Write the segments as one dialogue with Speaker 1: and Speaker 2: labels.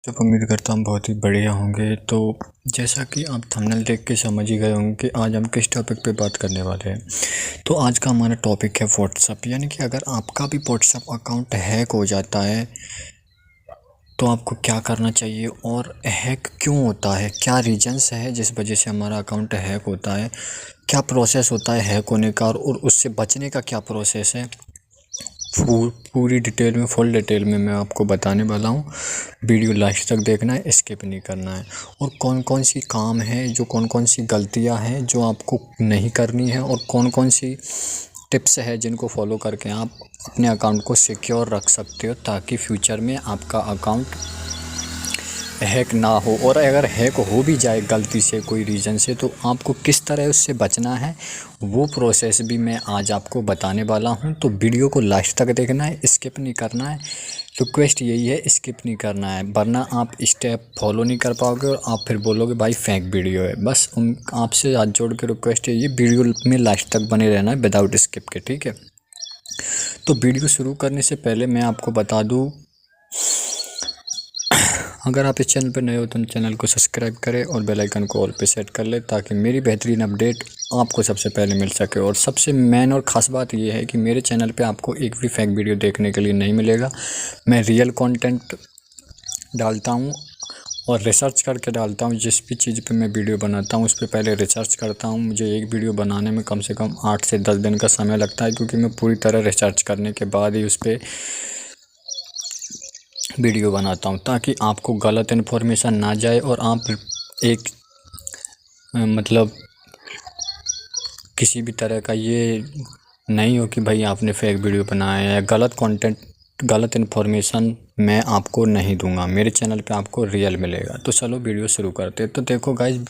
Speaker 1: जब उम्मीद करता हूँ बहुत ही बढ़िया होंगे। तो जैसा कि आप थंबनेल देख के समझ ही गए होंगे कि आज हम किस टॉपिक पे बात करने वाले हैं। तो आज का हमारा टॉपिक है व्हाट्सअप, यानी कि अगर आपका भी व्हाट्सअप अकाउंट हैक हो जाता है तो आपको क्या करना चाहिए और हैक क्यों होता है, क्या रीजंस है जिस वजह से हमारा अकाउंट हैक होता है, क्या प्रोसेस होता है हैक होने का और उससे बचने का क्या प्रोसेस है। पूरी डिटेल में, फुल डिटेल में मैं आपको बताने वाला हूँ। वीडियो लास्ट तक देखना है, स्किप नहीं करना है। और कौन कौन सी काम है, कौन कौन सी गलतियाँ हैं जो आपको नहीं करनी है और कौन कौन सी टिप्स है जिनको फॉलो करके आप अपने अकाउंट को सिक्योर रख सकते हो, ताकि फ्यूचर में आपका अकाउंट हैक ना हो। और अगर हैक हो भी जाए गलती से कोई रीज़न से, तो आपको किस तरह उससे बचना है, वो प्रोसेस भी मैं आज आपको बताने वाला हूं। तो वीडियो को लास्ट तक देखना है, स्किप नहीं करना है। रिक्वेस्ट यही है, स्किप नहीं करना है, वरना आप स्टेप फॉलो नहीं कर पाओगे और आप फिर बोलोगे भाई फेक वीडियो है। बस आपसे हाथ जोड़ के रिक्वेस्ट यही है, वीडियो में लास्ट तक बने रहना है विदाउट स्किप के, ठीक है। तो वीडियो शुरू करने से पहले मैं आपको बता दूँ, अगर आप इस चैनल पर नए हो तो चैनल को सब्सक्राइब करें और बेल आइकन को ऑल पे सेट कर लें, ताकि मेरी बेहतरीन अपडेट आपको सबसे पहले मिल सके। और सबसे मेन और ख़ास बात यह है कि मेरे चैनल पे आपको एक भी फेक वीडियो देखने के लिए नहीं मिलेगा। मैं रियल कंटेंट डालता हूँ और रिसर्च करके डालता हूँ। जिस भी चीज़ पे मैं वीडियो बनाता हूँ उस पर पहले रिसर्च करता हूँ। मुझे एक वीडियो बनाने में कम से कम 8 से 10 दिन का समय लगता है, क्योंकि मैं पूरी तरह रिसर्च करने के बाद ही उस पर वीडियो बनाता हूं, ताकि आपको गलत इन्फॉर्मेशन ना जाए और आप एक मतलब किसी भी तरह का ये नहीं हो कि भाई आपने फेक वीडियो बनाया है। गलत कंटेंट, गलत इन्फॉर्मेशन मैं आपको नहीं दूंगा। मेरे चैनल पे आपको रियल मिलेगा। तो चलो वीडियो शुरू करते हैं। तो देखो गाइज,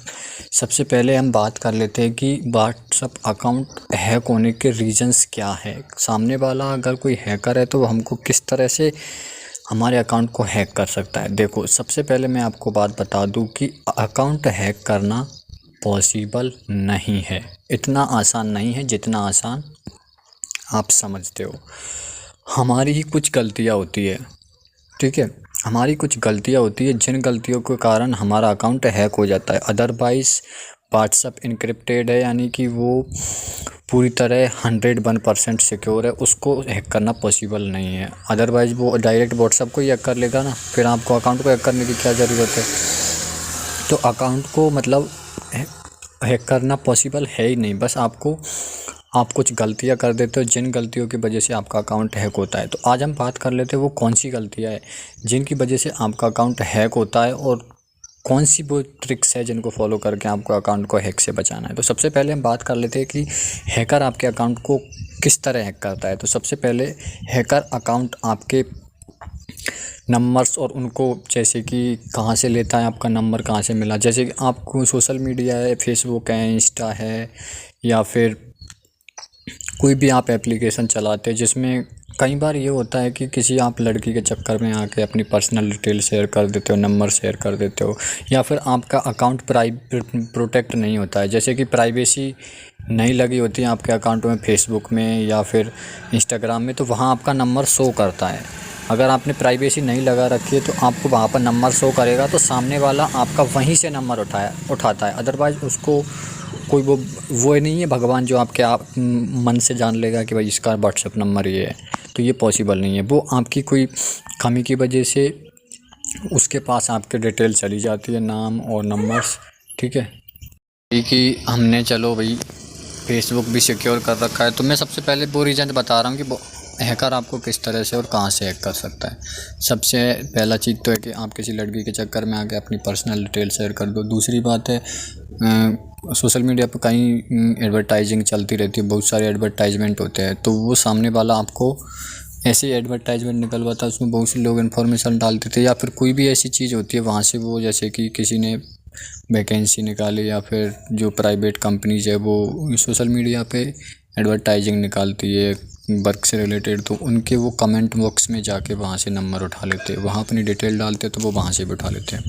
Speaker 1: सबसे पहले हम बात कर लेते हैं कि व्हाट्सअप अकाउंट हैक होने के रीजंस क्या है। सामने वाला अगर कोई हैकर है तो हमको किस तरह से हमारे अकाउंट को हैक कर सकता है। देखो, सबसे पहले मैं आपको बात बता दूं कि अकाउंट हैक करना पॉसिबल नहीं है। इतना आसान नहीं है जितना आसान आप समझते हो। हमारी ही कुछ गलतियां होती है, ठीक है। हमारी कुछ गलतियां होती है, जिन गलतियों के कारण हमारा अकाउंट हैक हो जाता है। अदरवाइज़ व्हाट्सअप इनक्रिप्टेड है, यानी कि वो पूरी तरह 101% सिक्योर है, उसको हैक करना पॉसिबल नहीं है। अदरवाइज़ वो डायरेक्ट व्हाट्सअप को ही हैक कर लेगा ना, फिर आपको अकाउंट को हैक करने की क्या ज़रूरत है। तो अकाउंट को मतलब हैक करना पॉसिबल है ही नहीं। बस आप कुछ गलतियां कर देते हो, जिन गलतियों की वजह से आपका अकाउंट हैक होता है। तो आज हम बात कर लेते हैं वो कौन सी गलतियां हैं जिनकी वजह से आपका अकाउंट हैक होता है, और कौन सी वो ट्रिक्स है जिनको फॉलो करके आपको अकाउंट को हैक से बचाना है। तो सबसे पहले हम बात कर लेते हैं कि हैकर आपके अकाउंट को किस तरह हैक करता है। तो सबसे पहले हैकर अकाउंट आपके नंबर्स और उनको, जैसे कि कहाँ से लेता है, आपका नंबर कहाँ से मिला। जैसे कि आपको सोशल मीडिया है, फेसबुक है, इंस्टा है, या फिर कोई भी आप एप्लीकेशन चलाते हैं, जिसमें कई बार ये होता है कि किसी आप लड़की के चक्कर में आके अपनी पर्सनल डिटेल शेयर कर देते हो, नंबर शेयर कर देते हो, या फिर आपका अकाउंट प्रोटेक्ट नहीं होता है। जैसे कि प्राइवेसी नहीं लगी होती है आपके अकाउंट में, फेसबुक में या फिर इंस्टाग्राम में, तो वहाँ आपका नंबर शो करता है। अगर आपने प्राइवेसी नहीं लगा रखी है तो आपको वहाँ पर नंबर शो करेगा, तो सामने वाला आपका वहीं से नंबर उठाता है। अदरवाइज़ उसको कोई वो नहीं है भगवान जो आपके मन से जान लेगा कि भाई इसका व्हाट्सएप नंबर ये है। तो ये पॉसिबल नहीं है। वो आपकी कोई कमी की वजह से उसके पास आपके डिटेल चली जाती है, नाम और नंबर्स, ठीक है। कि हमने चलो भाई फेसबुक भी सिक्योर कर रखा है, तो मैं सबसे पहले वो रीज़न बता रहा हूँ कि हैकर आपको किस तरह से और कहाँ से हैक कर सकता है। सबसे पहला चीज़ तो है कि आप किसी लड़की के चक्कर में आके अपनी पर्सनल डिटेल शेयर कर दो। दूसरी बात है, सोशल मीडिया पर कहीं एडवर्टाइजिंग चलती रहती है, बहुत सारे एडवर्टाइजमेंट होते हैं, तो वो सामने वाला आपको ऐसे ही एडवर्टाइजमेंट निकलवाता है, उसमें बहुत से लोग इन्फॉर्मेशन डालते थे, या फिर कोई भी ऐसी चीज़ होती है वहाँ से वो, जैसे कि किसी ने वैकेंसी निकाली या फिर जो प्राइवेट कंपनीज है वो सोशल मीडिया पे एडवर्टाइजिंग निकालती है वर्क से रिलेटेड, तो उनके वो कमेंट बॉक्स में जाके वहाँ से नंबर उठा लेते हैं, वहाँ अपनी डिटेल डालते तो वो वहाँ से भी उठा लेते हैं।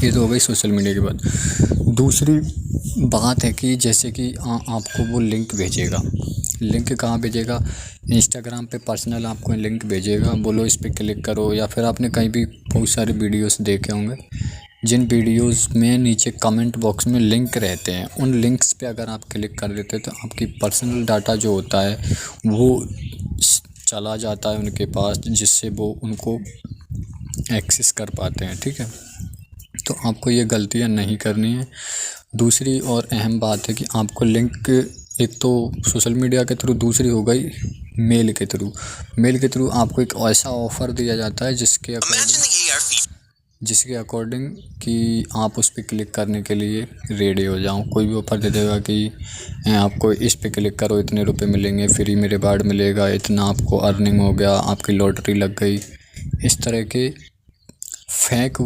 Speaker 1: ये तो हो गई सोशल मीडिया की बात। दूसरी बात है कि जैसे कि आपको वो लिंक भेजेगा, लिंक कहाँ भेजेगा, इंस्टाग्राम पे पर्सनल आपको लिंक भेजेगा, बोलो इस पर क्लिक करो। या फिर आपने कहीं भी बहुत सारे वीडियोस देखे होंगे जिन वीडियोस में नीचे कमेंट बॉक्स में लिंक रहते हैं, उन लिंक्स पे अगर आप क्लिक कर देते हैं तो आपकी पर्सनल डाटा जो होता है वो चला जाता है उनके पास, जिससे वो उनको एक्सेस कर पाते हैं। ठीक है, तो आपको ये गलतियाँ नहीं करनी है। दूसरी और अहम बात है कि आपको लिंक, एक तो सोशल मीडिया के थ्रू, दूसरी हो गई मेल के थ्रू। मेल के थ्रू आपको एक ऐसा ऑफ़र दिया जाता है जिसके अकॉर्डिंग कि आप उस पर क्लिक करने के लिए रेडी हो जाओ। कोई भी ऑफ़र दे देगा कि आपको इस पे क्लिक करो, इतने रुपए मिलेंगे, फ्री में रिवार्ड मिलेगा, इतना आपको अर्निंग हो गया, आपकी लॉटरी लग गई। इस तरह के फेक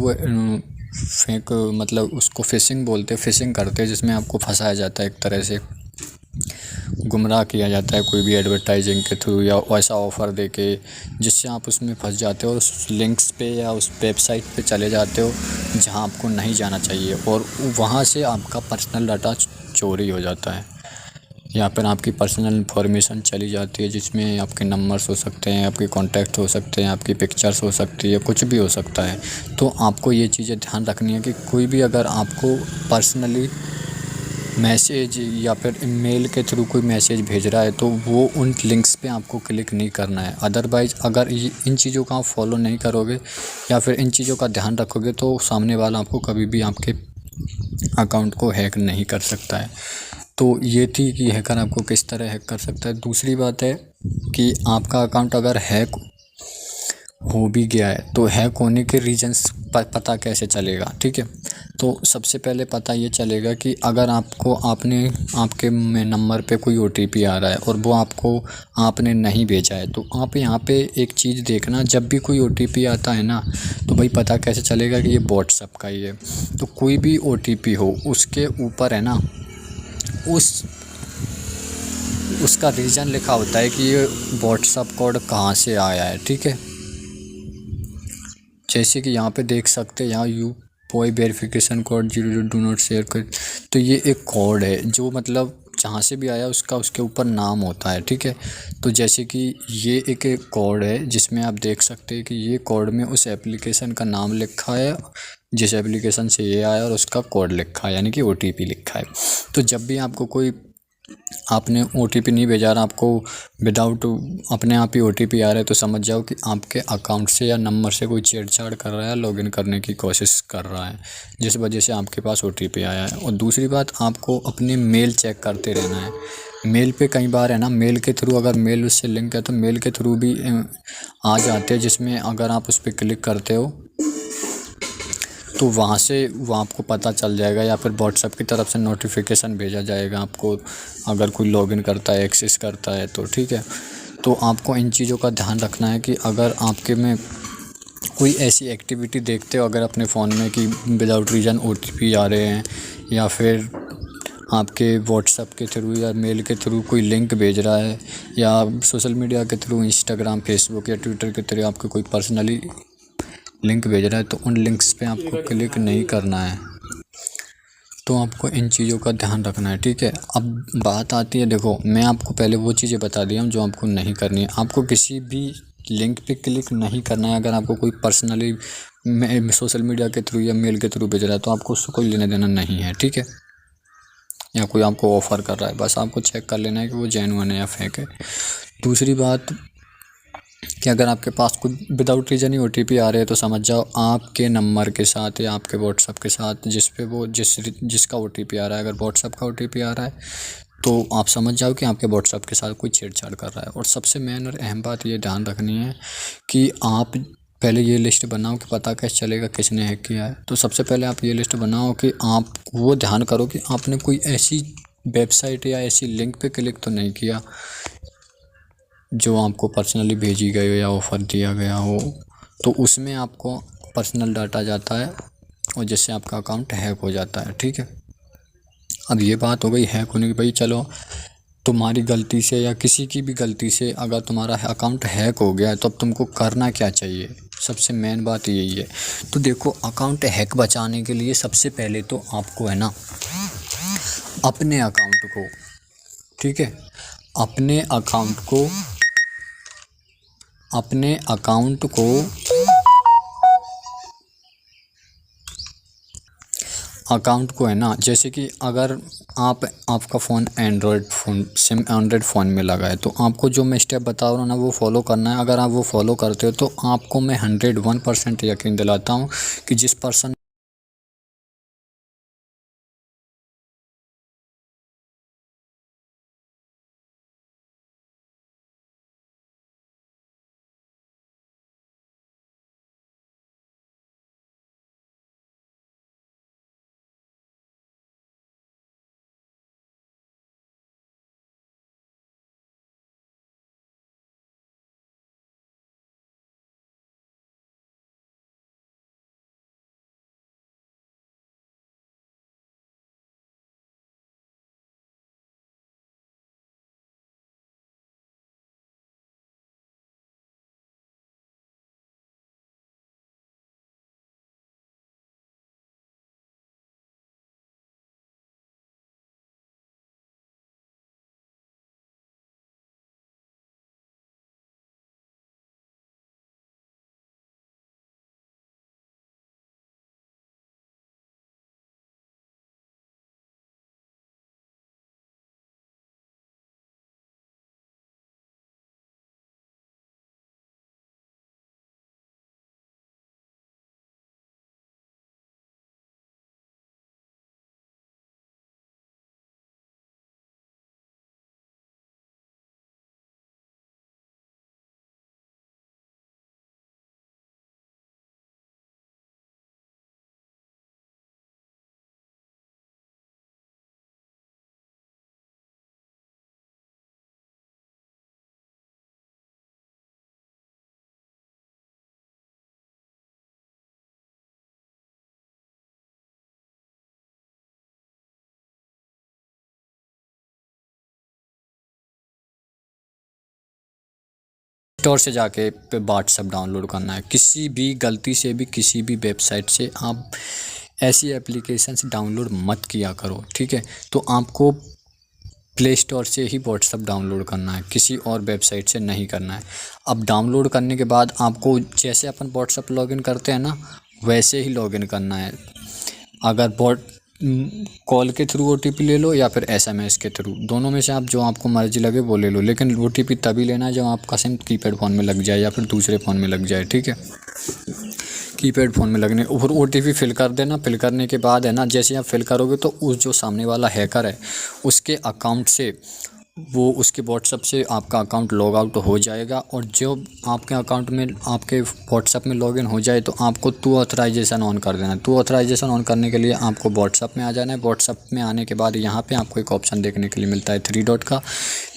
Speaker 1: मतलब उसको फ़िशिंग बोलते हैं, फ़िशिंग करते हैं, जिसमें आपको फंसाया जाता है, एक तरह से गुमराह किया जाता है कोई भी एडवर्टाइजिंग के थ्रू या ऐसा ऑफ़र देके, जिससे आप उसमें फंस जाते हो और उस लिंक्स पे या उस वेबसाइट पे चले जाते हो जहां आपको नहीं जाना चाहिए, और वहां से आपका पर्सनल डाटा चोरी हो जाता है, या फिर आपकी पर्सनल इन्फॉर्मेशन चली जाती है, जिसमें आपके नंबर्स हो सकते हैं, आपके कॉन्टैक्ट हो सकते हैं, आपकी पिक्चर्स हो सकती है, कुछ भी हो सकता है। तो आपको ये चीज़ें ध्यान रखनी है कि कोई भी अगर आपको पर्सनली मैसेज या फिर ईमेल के थ्रू कोई मैसेज भेज रहा है तो वो उन लिंक्स पे आपको क्लिक नहीं करना है। अदरवाइज़ अगर इन चीज़ों का आप फॉलो नहीं करोगे या फिर इन चीज़ों का ध्यान रखोगे तो सामने वाला आपको कभी भी आपके अकाउंट को हैक नहीं कर सकता है। तो ये थी कि हैकर आपको किस तरह हैक कर सकता है। दूसरी बात है कि आपका अकाउंट अगर हैक हो भी गया है तो हैक होने के रीजंस पता कैसे चलेगा। ठीक है, तो सबसे पहले पता ये चलेगा कि अगर आपके नंबर पे कोई OTP आ रहा है और वो आपने नहीं भेजा है, तो आप यहाँ पे एक चीज़ देखना, जब भी कोई OTP आता है ना, तो भाई पता कैसे चलेगा कि ये व्हाट्सएप का ही है। तो कोई भी OTP हो उसके ऊपर है ना उसका रीज़न लिखा होता है कि ये व्हाट्सएप कोड कहाँ से आया है। ठीक है, जैसे कि यहाँ पे देख सकते हैं, यहाँ UPI verification code 0 do not share कर, तो ये एक कोड है जो मतलब जहाँ से भी आया उसके ऊपर नाम होता है। ठीक है, तो जैसे कि ये एक कोड है जिसमें आप देख सकते हैं कि ये कोड में उस एप्लीकेशन का नाम लिखा है जिस एप्लीकेशन से ये आया और उसका कोड लिखा है, यानी कि OTP लिखा है। तो जब भी आपने OTP नहीं भेजा रहा, आपको विदाउट अपने आप ही OTP आ रहा है, तो समझ जाओ कि आपके अकाउंट से या नंबर से कोई छेड़छाड़ कर रहा है, लॉगिन करने की कोशिश कर रहा है, जिस वजह से आपके पास OTP आया है। और दूसरी बात, आपको अपनी मेल चेक करते रहना है। मेल पे कई बार है ना, मेल के थ्रू अगर मेल उससे लिंक है तो मेल के थ्रू भी आ जाते हैं, जिसमें अगर आप उस पर क्लिक करते हो तो वहाँ से वो आपको पता चल जाएगा, या फिर व्हाट्सएप की तरफ से नोटिफिकेशन भेजा जाएगा आपको अगर कोई लॉगिन करता है, एक्सेस करता है तो। ठीक है, तो आपको इन चीज़ों का ध्यान रखना है कि अगर आपके में कोई ऐसी एक्टिविटी देखते हो अगर अपने फ़ोन में कि विदाउट रीज़न OTP आ रहे हैं, या फिर आपके व्हाट्सएप के थ्रू या मेल के थ्रू कोई लिंक भेज रहा है, या सोशल मीडिया के थ्रू इंस्टाग्राम, फेसबुक या ट्विटर के थ्रू आपको कोई पर्सनली लिंक भेज रहा है, तो उन लिंक्स पे आपको क्लिक नहीं करना है। तो आपको इन चीज़ों का ध्यान रखना है। ठीक है, अब बात आती है, देखो मैं आपको पहले वो चीज़ें बता दिया हूँ जो आपको नहीं करनी है। आपको किसी भी लिंक पे क्लिक नहीं करना है। अगर आपको कोई पर्सनली सोशल मीडिया के थ्रू या मेल के थ्रू भेज रहा है तो आपको उससे कोई लेना देना नहीं है। ठीक है, या कोई आपको ऑफ़र कर रहा है, बस आपको चेक कर लेना है कि वो जेन्युइन है या फेक है। दूसरी बात कि अगर आपके पास कोई विदाउट रीज़न ही OTP आ रहे हैं तो समझ जाओ आपके नंबर के साथ या आपके व्हाट्सएप के साथ जिसका OTP आ रहा है, अगर व्हाट्सएप का OTP आ रहा है तो आप समझ जाओ कि आपके व्हाट्सएप के साथ कोई छेड़छाड़ कर रहा है। और सबसे मेन और अहम बात ये ध्यान रखनी है कि आप पहले ये लिस्ट बनाओ कि पता कैसे चलेगा किसने हैक किया है। तो सबसे पहले आप ये लिस्ट बनाओ कि आप वो ध्यान करो कि आपने कोई ऐसी वेबसाइट या ऐसी लिंक पे क्लिक तो नहीं किया जो आपको पर्सनली भेजी गई हो या ऑफ़र दिया गया हो, तो उसमें आपको पर्सनल डाटा जाता है और जिससे आपका अकाउंट हैक हो जाता है। ठीक है, अब ये बात हो गई हैक होने की। भाई चलो तुम्हारी गलती से या किसी की भी गलती से अगर तुम्हारा अकाउंट हैक हो गया है तो अब तुमको करना क्या चाहिए, सबसे मेन बात यही है। तो देखो, अकाउंट हैक बचाने के लिए सबसे पहले तो आपको है ना अपने अकाउंट को, ठीक है, अपने अकाउंट को है ना, जैसे कि अगर आपका फ़ोन एंड्रॉयड फ़ोन में लगा है तो आपको जो मैं स्टेप बता रहा हूँ ना वो फॉलो करना है। अगर आप वो फॉलो करते हो तो आपको मैं 101% यकीन दिलाता हूँ कि जिस पर्सन स्टोर से जाके पे व्हाट्सअप डाउनलोड करना है। किसी भी गलती से भी किसी भी वेबसाइट से आप ऐसी एप्लीकेशंस डाउनलोड मत किया करो, ठीक है। तो आपको प्ले स्टोर से ही व्हाट्सअप डाउनलोड करना है, किसी और वेबसाइट से नहीं करना है। अब डाउनलोड करने के बाद आपको जैसे अपन व्हाट्सअप लॉगिन करते हैं ना वैसे ही लॉगिन करना है। अगर कॉल के थ्रू ओटीपी ले लो या फिर एसएमएस के थ्रू, दोनों में से आप जो आपको मर्जी लगे वो ले लो, लेकिन ओटीपी तभी लेना है जब आपका सिम कीपैड फ़ोन में लग जाए या फिर दूसरे फ़ोन में लग जाए, ठीक है। कीपैड फ़ोन में लगने और ओटीपी फिल कर देना। फिल करने के बाद है ना, जैसे आप फिल करोगे तो उस जो सामने वाला हैकर है उसके अकाउंट से वो उसके व्हाट्सअप से आपका अकाउंट लॉग आउट हो जाएगा। और जो आपके अकाउंट में आपके व्हाट्सअप में लॉगिन हो जाए तो आपको टू ऑथराइजेशन ऑन कर देना है। टू ऑथराइजेशन ऑन करने के लिए आपको व्हाट्सअप में आ जाना है। व्हाट्सअप में आने के बाद यहाँ पे आपको एक ऑप्शन देखने के लिए मिलता है 3 डॉट का।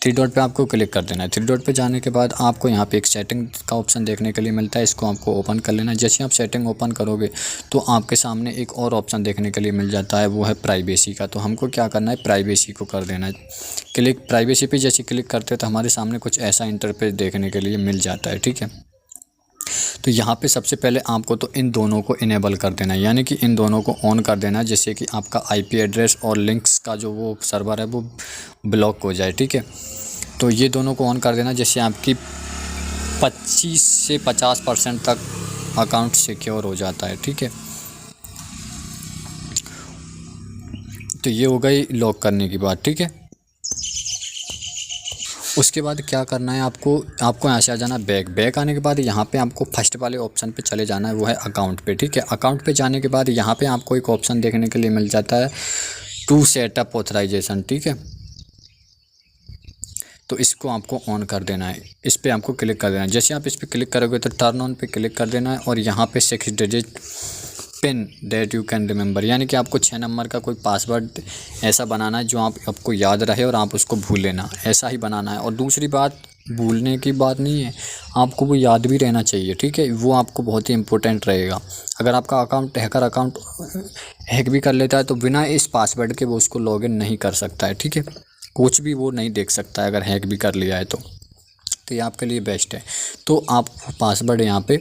Speaker 1: 3 डॉट पे आपको क्लिक कर देना है। 3 डॉट पे जाने के बाद आपको यहाँ पे एक सेटिंग का ऑप्शन देखने के लिए मिलता है, इसको आपको ओपन कर लेना है। जैसे आप सेटिंग ओपन करोगे तो आपके सामने एक और ऑप्शन देखने के लिए मिल जाता है, वो है प्राइवेसी का। तो हमको क्या करना है, प्राइवेसी को कर देना है क्लिक। प्राइवेसी पे जैसे क्लिक करते हैं तो हमारे सामने कुछ ऐसा इंटरफेस देखने के लिए मिल जाता है, ठीक है। तो यहाँ पे सबसे पहले आपको तो इन दोनों को इनेबल कर देना है, यानी कि इन दोनों को ऑन कर देना है, जैसे कि आपका आईपी एड्रेस और लिंक्स का जो वो सर्वर है वो ब्लॉक हो जाए, ठीक है। तो ये दोनों को ऑन कर देना, जैसे आपकी 25 से 50% तक अकाउंट सिक्योर हो जाता है, ठीक है। तो ये हो गई लॉक करने की बात, ठीक है। उसके बाद क्या करना है, आपको यहाँ से आ जाना बैक आने के बाद यहाँ पे आपको फर्स्ट वाले ऑप्शन पे चले जाना है, वो है अकाउंट पे, ठीक है। अकाउंट पे जाने के बाद यहाँ पे आपको एक ऑप्शन देखने के लिए मिल जाता है टू सेटअप ऑथराइजेशन, ठीक है। तो इसको आपको ऑन कर देना है, इस पर आपको क्लिक कर देना है। जैसे आप इस पर क्लिक करोगे तो टर्न ऑन पे क्लिक कर देना है और यहाँ पे 6 digit pin that you can remember, यानी कि आपको 6 नंबर का कोई पासवर्ड ऐसा बनाना है जो आपको याद रहे और आप उसको भूले ना, ऐसा ही बनाना है। और दूसरी बात, भूलने की बात नहीं है, आपको वो याद भी रहना चाहिए, ठीक है। वो आपको बहुत ही इंपॉर्टेंट रहेगा। अगर आपका हैकर अकाउंट हैक भी कर लेता है तो बिना इस पासवर्ड के वो उसको लॉगिन नहीं कर सकता है, ठीक है। कुछ भी वो नहीं देख सकता है अगर हैक भी कर लिया है तो ये आपके लिए बेस्ट है। तो आप पासवर्ड यहाँ पे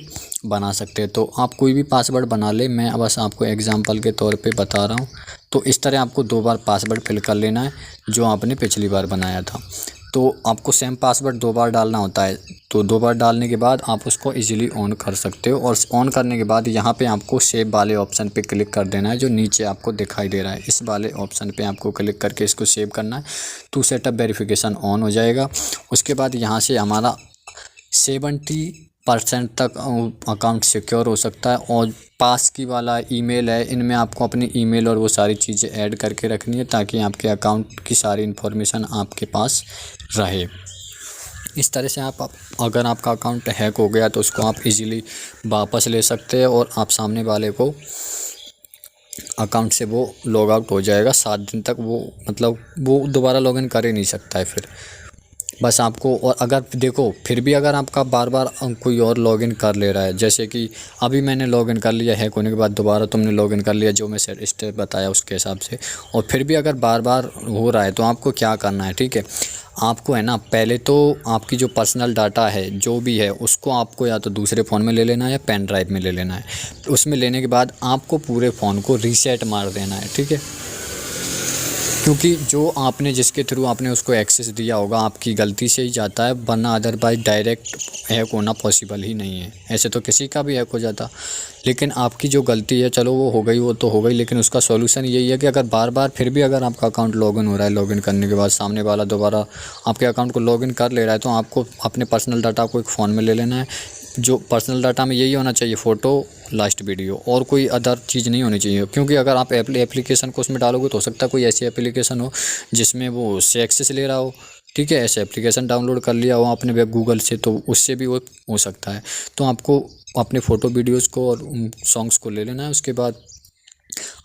Speaker 1: बना सकते हैं। तो आप कोई भी पासवर्ड बना ले, मैं बस आपको एग्जांपल के तौर पे बता रहा हूँ। तो इस तरह आपको 2 बार पासवर्ड फिल कर लेना है जो आपने पिछली बार बनाया था। तो आपको सेम पासवर्ड 2 बार डालना होता है। तो 2 बार डालने के बाद आप उसको इजीली ऑन कर सकते हो, और ऑन करने के बाद यहाँ पे आपको सेव वाले ऑप्शन पे क्लिक कर देना है जो नीचे आपको दिखाई दे रहा है। इस वाले ऑप्शन पे आपको क्लिक करके इसको सेव करना है। तो सेटअप वेरिफिकेशन ऑन हो जाएगा। उसके बाद यहाँ से हमारा 70% तक अकाउंट सिक्योर हो सकता है। और पास की वाला ईमेल है, इनमें आपको अपनी ईमेल और वो सारी चीज़ें ऐड करके रखनी है ताकि आपके अकाउंट की सारी इन्फॉर्मेशन आपके पास रहे। इस तरह से आप अगर आपका अकाउंट हैक हो गया तो उसको आप इजीली वापस ले सकते हैं, और आप सामने वाले को अकाउंट से वो लॉग आउट हो जाएगा 7 दिन तक। वो मतलब वो दोबारा लॉगिन कर ही नहीं सकता है फिर। बस आपको, और अगर देखो फिर भी अगर आपका बार बार कोई और लॉगिन कर ले रहा है, जैसे कि अभी मैंने लॉगिन कर लिया हैक होने के बाद, दोबारा तुमने लॉगिन कर लिया जो मैं स्टेप बताया उसके हिसाब से, और फिर भी अगर बार बार हो रहा है तो आपको क्या करना है, ठीक है। आपको है ना, पहले तो आपकी जो पर्सनल डाटा है जो भी है उसको आपको या तो दूसरे फ़ोन में ले लेना है या पेन ड्राइव में ले लेना है। उसमें लेने के बाद आपको पूरे फ़ोन को रीसेट मार देना है, ठीक है। क्योंकि जो आपने जिसके थ्रू आपने उसको एक्सेस दिया होगा आपकी गलती से ही जाता है, वरना अदरवाइज डायरेक्ट हैक होना पॉसिबल ही नहीं है। ऐसे तो किसी का भी हैक हो जाता, लेकिन आपकी जो गलती है चलो वो हो गई, वो तो हो गई, लेकिन उसका सॉल्यूशन यही है कि अगर बार बार फिर भी अगर आपका अकाउंट लॉगिन हो रहा है, लॉगिन करने के बाद सामने वाला दोबारा आपके अकाउंट को लॉगिन कर ले रहा है, तो आपको अपने पर्सनल डाटा को एक फ़ोन में ले लेना है। जो पर्सनल डाटा में यही होना चाहिए, फ़ोटो, लास्ट वीडियो, और कोई अदर चीज़ नहीं होनी चाहिए। क्योंकि अगर आप एप्लीकेशन को उसमें डालोगे तो हो सकता है कोई ऐसी एप्लीकेशन हो जिसमें वो उससे एक्सेस ले रहा हो, ठीक है। ऐसे एप्लीकेशन डाउनलोड कर लिया हो आपने वेब गूगल से, तो उससे भी वो हो सकता है। तो आपको अपने फ़ोटो वीडियोज़ को और सॉन्ग्स को ले लेना है। उसके बाद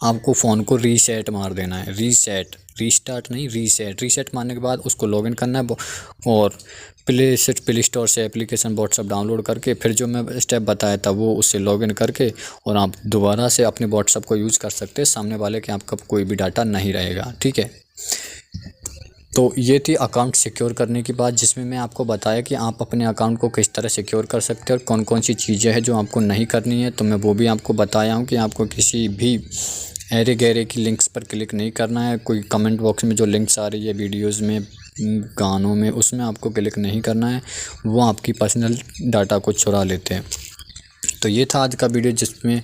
Speaker 1: आपको फ़ोन को रीसेट मार देना है। रीसेट, रीस्टार्ट नहीं, रीसेट मारने के बाद उसको लॉगिन करना है, और प्ले स्टोर से एप्लीकेशन व्हाट्सअप डाउनलोड करके, फिर जो मैं स्टेप बताया था वो उससे लॉगिन करके, और आप दोबारा से अपने व्हाट्सअप को यूज़ कर सकते हैं। सामने वाले के आपका कोई भी डाटा नहीं रहेगा, ठीक है। तो ये थी अकाउंट सिक्योर करने की बात, जिसमें मैं आपको बताया कि आप अपने अकाउंट को किस तरह सिक्योर कर सकते हैं और कौन कौन सी चीज़ें हैं जो आपको नहीं करनी है। तो मैं वो भी आपको बताया हूँ कि आपको किसी भी ऐरे गैरे की लिंक्स पर क्लिक नहीं करना है। कोई कमेंट बॉक्स में जो लिंक्स आ रही है वीडियोज़ में, गानों में, उसमें आपको क्लिक नहीं करना है, वो आपकी पर्सनल डाटा को चुरा लेते हैं। तो ये था आज का वीडियो जिसमें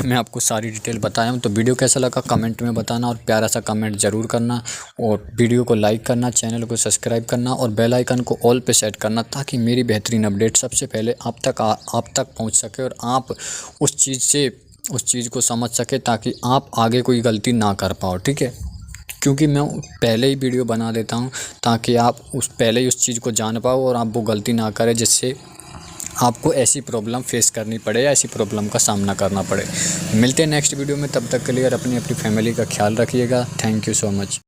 Speaker 1: मैं आपको सारी डिटेल बताया हूँ। तो वीडियो कैसा लगा कमेंट में बताना, और प्यारा सा कमेंट ज़रूर करना, और वीडियो को लाइक करना, चैनल को सब्सक्राइब करना, और बेल आइकन को ऑल पे सेट करना, ताकि मेरी बेहतरीन अपडेट सबसे पहले आप तक पहुँच सके, और आप उस चीज़ को समझ सके, ताकि आप आगे कोई गलती ना कर पाओ, ठीक है। क्योंकि मैं पहले ही वीडियो बना देता हूँ ताकि आप पहले ही उस चीज़ को जान पाओ और आप वो गलती ना करें, जिससे आपको ऐसी प्रॉब्लम फेस करनी पड़े या ऐसी प्रॉब्लम का सामना करना पड़े। मिलते हैं नेक्स्ट वीडियो में, तब तक के लिए अपनी फैमिली का ख्याल रखिएगा। Thank you so much.